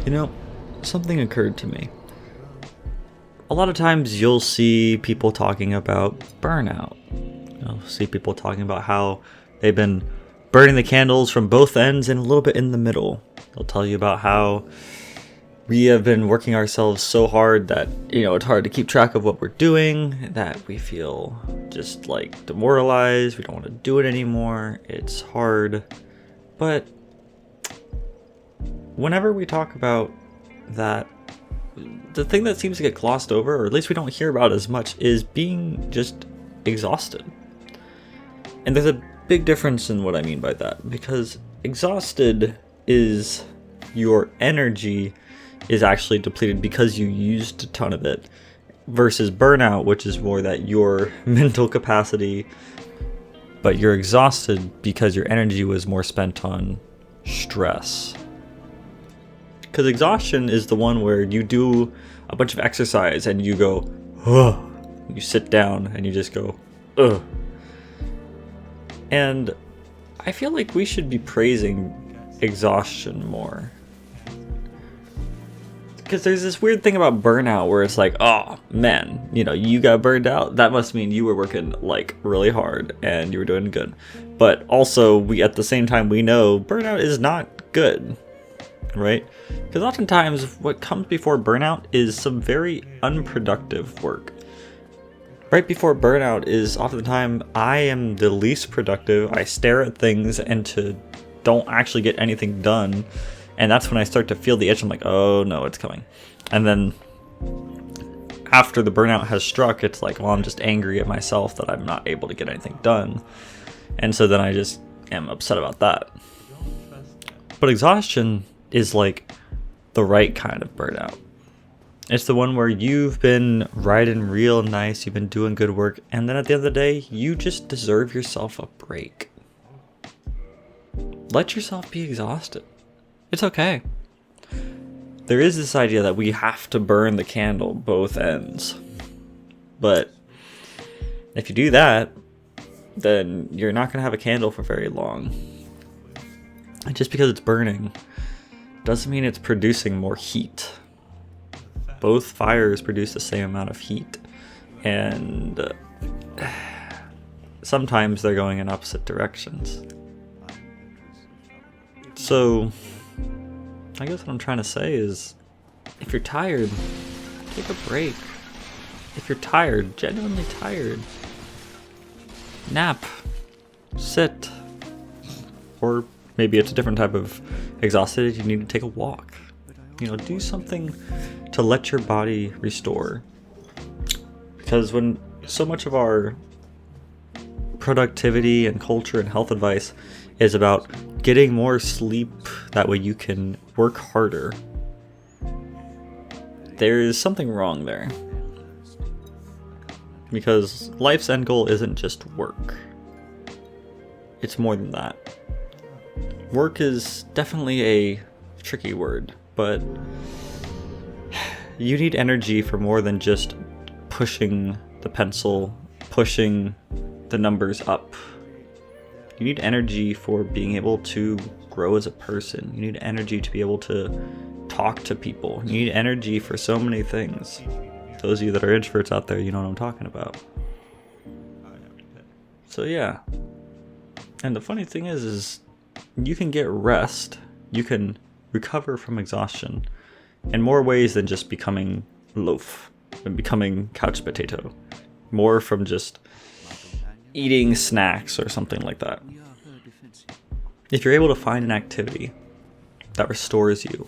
You know, something occurred to me. A lot of times you'll see people talking about burnout. You'll see people talking about how they've been burning the candles from both ends and a little bit in the middle. They'll tell you about how we have been working ourselves so hard that, it's hard to keep track of what we're doing, that we feel just like demoralized, we don't want to do it anymore, it's hard. But whenever we talk about that, the thing that seems to get glossed over, or at least we don't hear about as much, is being just exhausted. And there's a big difference in what I mean by that, because exhausted is your energy is actually depleted because you used a ton of it, versus burnout, which is more that your mental capacity, but you're exhausted because your energy was more spent on stress. Because exhaustion is the one where you do a bunch of exercise and you go, ugh. You sit down and you just go, ugh. And I feel like we should be praising exhaustion more. Because there's this weird thing about burnout where it's like, oh man, you got burned out. That must mean you were working like really hard and you were doing good. But also, at the same time, we know burnout is not good, right? Because oftentimes what comes before burnout is some very unproductive work. Right before burnout is oftentimes I am the least productive. I stare at things and don't actually get anything done. And that's when I start to feel the itch. I'm like, oh no, it's coming. And then after the burnout has struck, it's like, well, I'm just angry at myself that I'm not able to get anything done. And so then I just am upset about that. But exhaustion is like the right kind of burnout. It's the one where you've been riding real nice, you've been doing good work, and then at the end of the day, you just deserve yourself a break. Let yourself be exhausted. It's okay. There is this idea that we have to burn the candle both ends. But if you do that, then you're not going to have a candle for very long. And just because it's burning doesn't mean it's producing more heat. Both fires produce the same amount of heat. And sometimes they're going in opposite directions. So I guess what I'm trying to say is, if you're tired, take a break. If you're tired, genuinely tired, nap, sit, or maybe it's a different type of exhausted, you need to take a walk. Do something to let your body restore. Because when so much of our productivity and culture and health advice is about getting more sleep, that way you can work harder, there is something wrong there. Because life's end goal isn't just work. It's more than that. Work is definitely a tricky word, but you need energy for more than just pushing the pencil, pushing the numbers up. You need energy for being able to grow as a person. You need energy to be able to talk to people. You need energy for so many things. Those of you that are introverts out there, you know what I'm talking about. So yeah. And the funny thing is you can get rest. You can recover from exhaustion in more ways than just becoming loaf and becoming couch potato. More from just eating snacks or something like that. If you're able to find an activity that restores you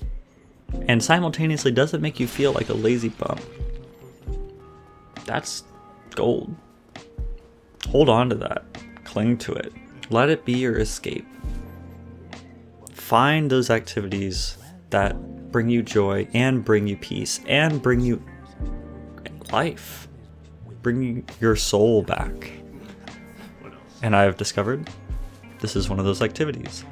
and simultaneously doesn't make you feel like a lazy bum, that's gold. Hold on to that. Cling to it. Let it be your escape. Find those activities that bring you joy and bring you peace and bring you life. Bring your soul back. And I've discovered this is one of those activities.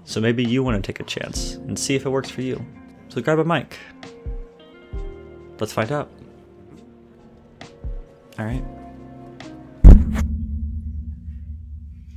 So maybe you want to take a chance and see if it works for you. So grab a mic. Let's find out. All right.